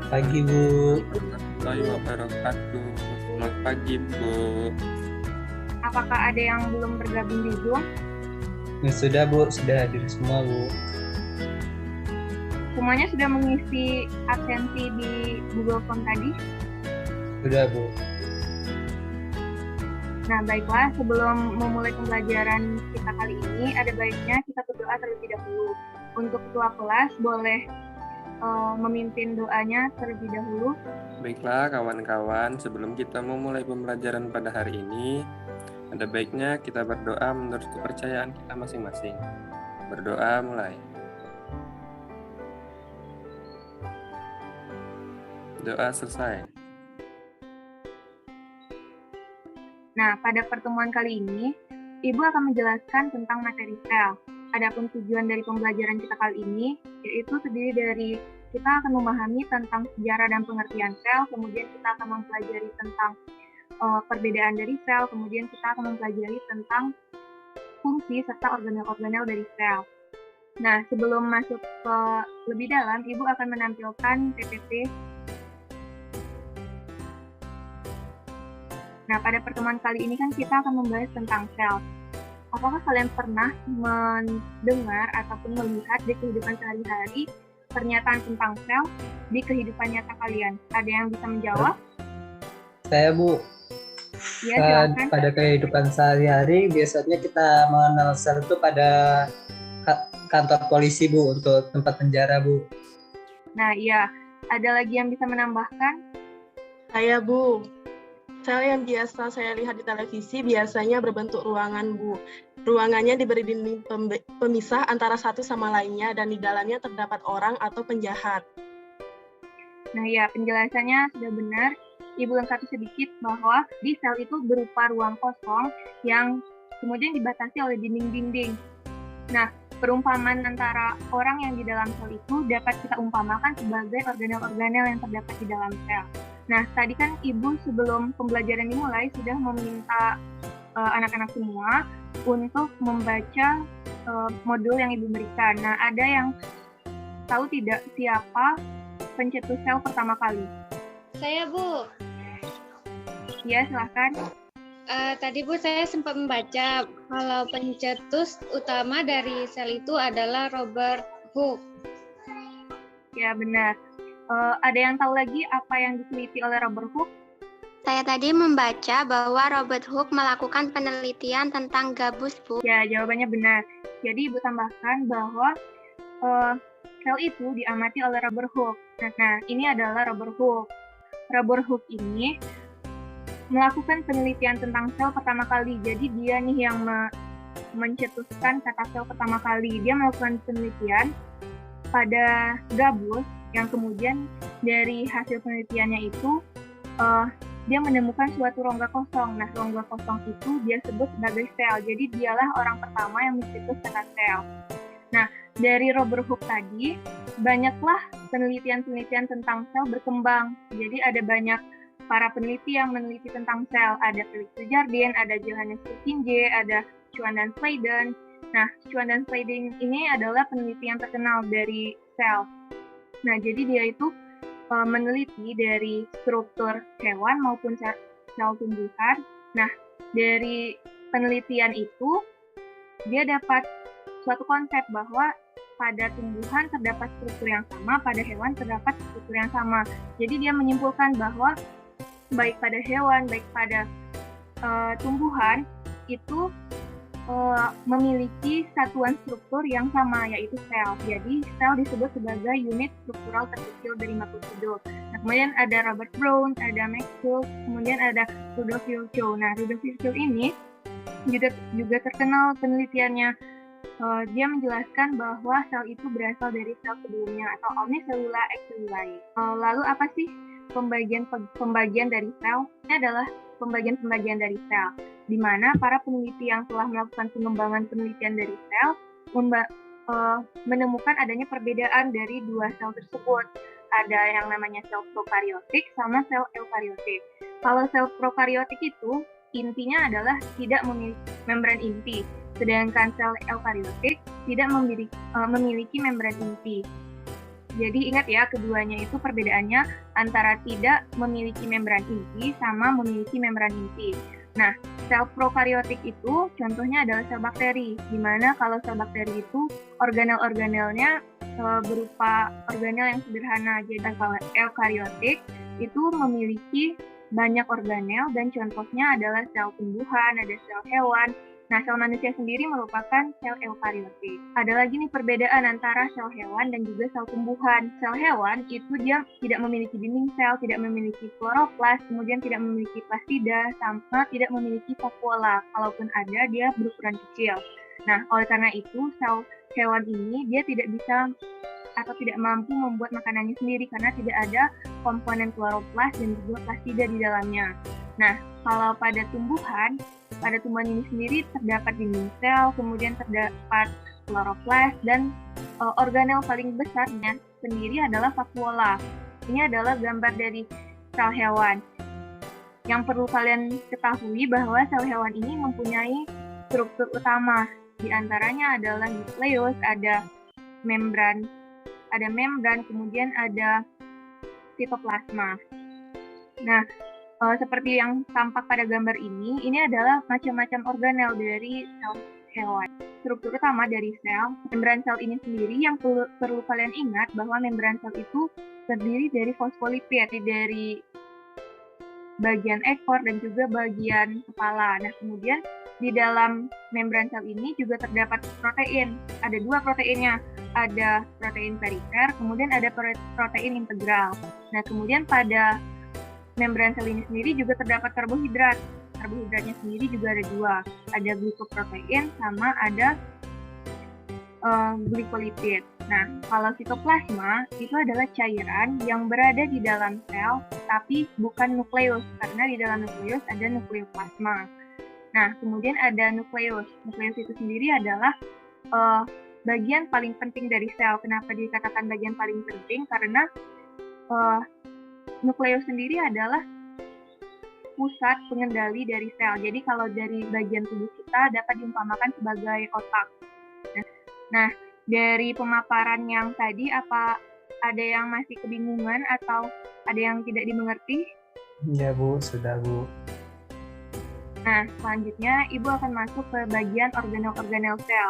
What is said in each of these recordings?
Pagi, Bu. Warahmatullahi wabarakatuh. Selamat pagi, Bu. Apakah ada yang belum bergabung di Zoom? Ya, sudah, Bu. Sudah hadir semua, Bu. Semuanya sudah mengisi absensi di Google Form tadi? Sudah, Bu. Nah, baiklah. Sebelum memulai pembelajaran kita kali ini, ada baiknya kita berdoa terlebih dahulu. Untuk ketua kelas, boleh memimpin doanya terlebih dahulu. Baiklah, kawan-kawan. Sebelum kita memulai pembelajaran pada hari ini, ada baiknya kita berdoa menurut kepercayaan kita masing-masing. Berdoa mulai. Doa selesai. Nah, pada pertemuan kali ini, Ibu akan menjelaskan tentang materi sel. Adapun tujuan dari pembelajaran kita kali ini, yaitu terdiri dari kita akan memahami tentang sejarah dan pengertian sel, kemudian kita akan mempelajari tentang perbedaan dari sel, kemudian kita akan mempelajari tentang fungsi serta organel-organel dari sel. Nah, sebelum masuk ke lebih dalam, Ibu akan menampilkan PPT. Nah, pada pertemuan kali ini kan kita akan membahas tentang sel. Apakah kalian pernah mendengar ataupun melihat di kehidupan sehari-hari pernyataan tentang sel di kehidupan nyata kalian? Ada yang bisa menjawab? Saya, Bu. Ya, silakan. Pada kehidupan sehari-hari, biasanya kita mengenal sel itu pada kantor polisi, Bu, untuk tempat penjara, Bu. Nah, iya. Ada lagi yang bisa menambahkan? Saya, Bu. Sel yang biasa saya lihat di televisi biasanya berbentuk ruangan, Bu. Ruangannya diberi dinding pemisah antara satu sama lainnya dan di dalamnya terdapat orang atau penjahat. Nah ya, penjelasannya sudah benar. Ibu lengkapi sedikit bahwa di sel itu berupa ruang kosong yang kemudian dibatasi oleh dinding-dinding. Nah, perumpamaan antara orang yang di dalam sel itu dapat kita umpamakan sebagai organel-organel yang terdapat di dalam sel. Nah, tadi kan Ibu sebelum pembelajaran dimulai sudah meminta anak-anak semua untuk membaca modul yang Ibu berikan. Nah, ada yang tahu tidak siapa pencetus sel pertama kali? Saya, Bu. Ya, silahkan. Tadi, Bu, saya sempat membaca kalau pencetus utama dari sel itu adalah Robert Hooke. Ya, benar. Ada yang tahu lagi apa yang diteliti oleh Robert Hooke? Saya tadi membaca bahwa Robert Hooke melakukan penelitian tentang gabus, Bu. Ya, jawabannya benar. Jadi Ibu tambahkan bahwa sel itu diamati oleh Robert Hooke. Nah, ini adalah Robert Hooke. Robert Hooke ini melakukan penelitian tentang sel pertama kali. Jadi dia nih yang mencetuskan kata sel pertama kali. Dia melakukan penelitian pada gabus yang kemudian dari hasil penelitiannya itu dia menemukan suatu rongga kosong. Nah, rongga kosong itu dia sebut sebagai sel. Jadi dialah orang pertama yang mencetus kata sel. Nah, dari Robert Hooke tadi, banyaklah penelitian-penelitian tentang sel berkembang. Jadi ada banyak para peneliti yang meneliti tentang sel. Ada Felix Dujardin, ada Johannes Purkinje, ada Schwann dan Sladen. Nah, Schwann dan Sladen ini adalah peneliti yang terkenal dari sel. Nah, jadi dia itu meneliti dari struktur hewan maupun sel tumbuhan. Nah, dari penelitian itu, dia dapat suatu konsep bahwa pada tumbuhan terdapat struktur yang sama, pada hewan terdapat struktur yang sama. Jadi dia menyimpulkan bahwa baik pada hewan, baik pada tumbuhan, itu memiliki satuan struktur yang sama, yaitu sel. Jadi sel disebut sebagai unit struktural terkecil dari makhluk hidup. Nah, kemudian ada Robert Brown, ada Max Hulse, kemudian ada Rudolf Virchow. Nah, Rudolf Virchow ini juga terkenal penelitiannya. Dia menjelaskan bahwa sel itu berasal dari sel sebelumnya atau omnicellular excellular. Lalu apa sih pembagian dari sel? Ini adalah pembagian dari sel, di mana para peneliti yang telah melakukan pengembangan penelitian dari sel menemukan adanya perbedaan dari dua sel tersebut. Ada yang namanya sel prokariotik sama sel eukariotik. Kalau sel prokariotik itu intinya adalah tidak memiliki membran inti, sedangkan sel eukariotik tidak memiliki membran inti. Jadi ingat ya, keduanya itu perbedaannya antara tidak memiliki membran inti sama memiliki membran inti. Nah, sel prokariotik itu contohnya adalah sel bakteri, di mana kalau sel bakteri itu organel-organelnya berupa organel yang sederhana. Jadi kalau eukariotik itu memiliki banyak organel dan contohnya adalah sel tumbuhan, ada sel hewan. Nah, sel manusia sendiri merupakan sel eukariotik. Ada lagi nih perbedaan antara sel hewan dan juga sel tumbuhan. Sel hewan itu dia tidak memiliki dinding sel, tidak memiliki kloroplas, kemudian tidak memiliki plastida, sama tidak memiliki vakuola. Kalaupun ada, dia berukuran kecil. Nah, oleh karena itu, sel hewan ini dia tidak bisa atau tidak mampu membuat makanannya sendiri karena tidak ada komponen kloroplas dan juga plastida di dalamnya. Nah, kalau pada tumbuhan ini sendiri terdapat dinding sel, kemudian terdapat kloroplas, dan organel paling besarnya sendiri adalah vakuola. Ini adalah gambar dari sel hewan. Yang perlu kalian ketahui bahwa sel hewan ini mempunyai struktur utama. Di antaranya adalah nukleus, ada membran, kemudian ada sitoplasma. Nah, seperti yang tampak pada gambar ini adalah macam-macam organel dari sel hewan. Struktur utama dari sel, membran sel ini sendiri yang perlu kalian ingat bahwa membran sel itu terdiri dari fosfolipid, dari bagian ekor dan juga bagian kepala. Nah, kemudian di dalam membran sel ini juga terdapat protein. Ada dua proteinnya, ada protein perifer, kemudian ada protein integral. Nah, kemudian pada membran sel ini sendiri juga terdapat karbohidrat. Karbohidratnya sendiri juga ada dua, ada glikoprotein sama ada glikolipid. Nah, kalau sitoplasma itu adalah cairan yang berada di dalam sel, tapi bukan nukleus, karena di dalam nukleus ada nukleoplasma. Nah, kemudian ada nukleus. Nukleus itu sendiri adalah bagian paling penting dari sel. Kenapa dikatakan bagian paling penting? Karena nukleus sendiri adalah pusat pengendali dari sel. Jadi kalau dari bagian tubuh kita dapat diumpamakan sebagai otak. Nah, dari pemaparan yang tadi, apa ada yang masih kebingungan atau ada yang tidak dimengerti? Iya Bu, sudah Bu. Nah, selanjutnya Ibu akan masuk ke bagian organel-organel sel.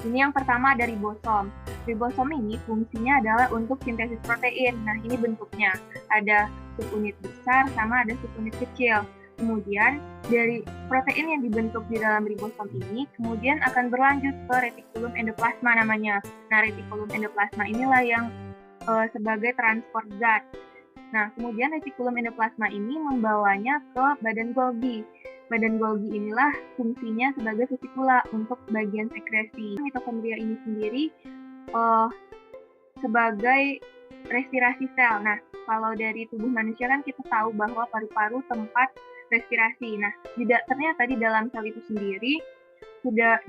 Ini yang pertama ada ribosom. Ribosom ini fungsinya adalah untuk sintesis protein. Nah, ini bentuknya. Ada subunit besar sama ada subunit kecil. Kemudian, dari protein yang dibentuk di dalam ribosom ini, kemudian akan berlanjut ke retikulum endoplasma namanya. Nah, retikulum endoplasma inilah yang sebagai transport zat. Nah, kemudian retikulum endoplasma ini membawanya ke badan Golgi. Badan Golgi inilah fungsinya sebagai vesikula untuk bagian sekresi. Mitokondria ini sendiri sebagai respirasi sel. Nah, kalau dari tubuh manusia kan kita tahu bahwa paru-paru tempat respirasi. Nah, ternyata di dalam sel itu sendiri sudah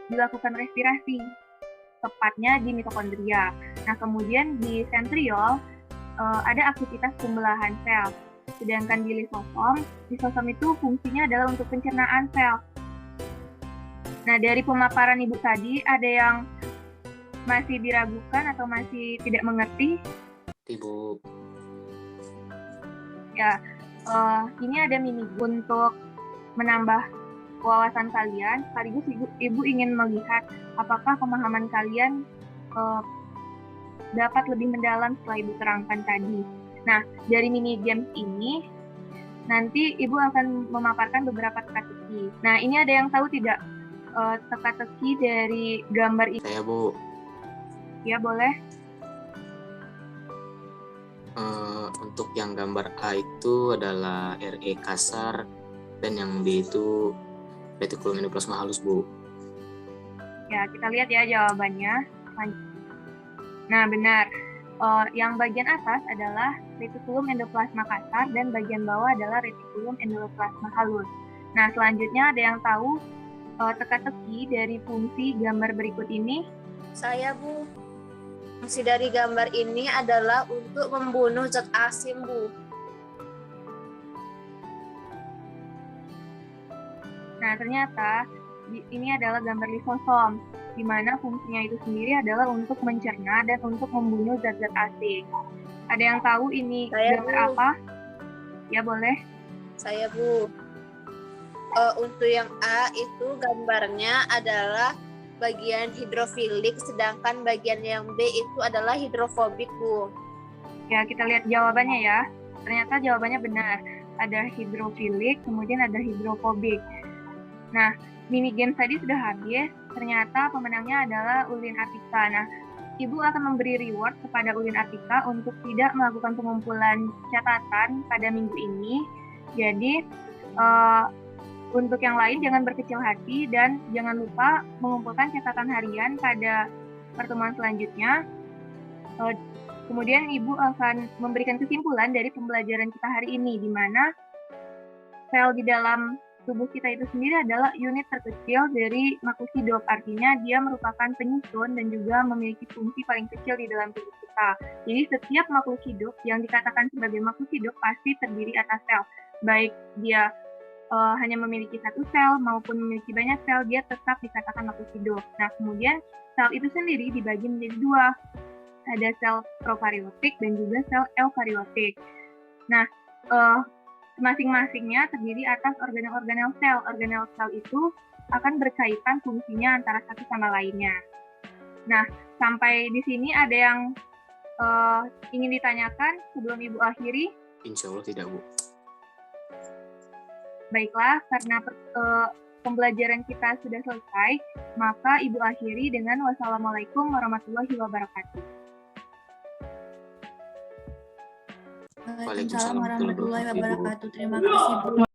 dilakukan respirasi, tepatnya di mitokondria. Nah, kemudian di sentriol ada aktivitas pembelahan sel. Sedangkan di lisosom itu fungsinya adalah untuk pencernaan sel. Nah, dari pemaparan Ibu tadi, ada yang masih diragukan atau masih tidak mengerti? Ibu. Ya, ini ada mini untuk menambah wawasan kalian. Sekaligus Ibu ingin melihat apakah pemahaman kalian dapat lebih mendalam setelah Ibu terangkan tadi. Nah, dari mini games ini, nanti Ibu akan memaparkan beberapa teka-teki. Nah, ini ada yang tahu tidak teka-teki dari gambar ini? Saya, Bu. Ya, boleh. Untuk yang gambar A itu adalah RE kasar, dan yang B itu retikulum endoplasma halus, Bu. Ya, kita lihat ya jawabannya. Nah, benar. Yang bagian atas adalah retikulum endoplasma kasar dan bagian bawah adalah retikulum endoplasma halus. Nah, selanjutnya ada yang tahu teka-teki dari fungsi gambar berikut ini? Saya, Bu. Fungsi dari gambar ini adalah untuk membunuh zat asin, Bu. Nah, ternyata ini adalah gambar lisosom. di mana fungsinya itu sendiri adalah untuk mencerna dan untuk membunuh zat-zat asing. Ada yang tahu ini Saya, gambar Bu. apa? Ya, boleh. Saya, Bu. Untuk yang A itu gambarnya adalah bagian hidrofilik, sedangkan bagian yang B itu adalah hidrofobik, Bu. Ya, kita lihat jawabannya ya. Ternyata jawabannya benar. Ada hidrofilik, kemudian ada hidrofobik. Nah, mini game tadi sudah habis. Ternyata pemenangnya adalah Ulin Atika. Nah, Ibu akan memberi reward kepada Ulin Atika untuk tidak melakukan pengumpulan catatan pada minggu ini. Jadi, untuk yang lain jangan berkecil hati dan jangan lupa mengumpulkan catatan harian pada pertemuan selanjutnya. Kemudian Ibu akan memberikan kesimpulan dari pembelajaran kita hari ini, di mana sel di dalam tubuh kita itu sendiri adalah unit terkecil dari makhluk hidup. Artinya dia merupakan penyusun dan juga memiliki fungsi paling kecil di dalam tubuh kita. Jadi setiap makhluk hidup yang dikatakan sebagai makhluk hidup pasti terdiri atas sel. Baik dia hanya memiliki satu sel maupun memiliki banyak sel, dia tetap dikatakan makhluk hidup. Nah, kemudian sel itu sendiri dibagi menjadi dua. Ada sel prokaryotik dan juga sel eukaryotik. Nah, masing-masingnya terdiri atas organel-organel sel. Organel sel itu akan berkaitan fungsinya antara satu sama lainnya. Nah, sampai di sini ada yang ingin ditanyakan sebelum Ibu akhiri? Insya Allah tidak, Bu. Baiklah, karena pembelajaran kita sudah selesai, maka Ibu akhiri dengan wassalamualaikum warahmatullahi wabarakatuh. Waalaikumsalam warahmatullahi wabarakatuh. Terima kasih, Bu.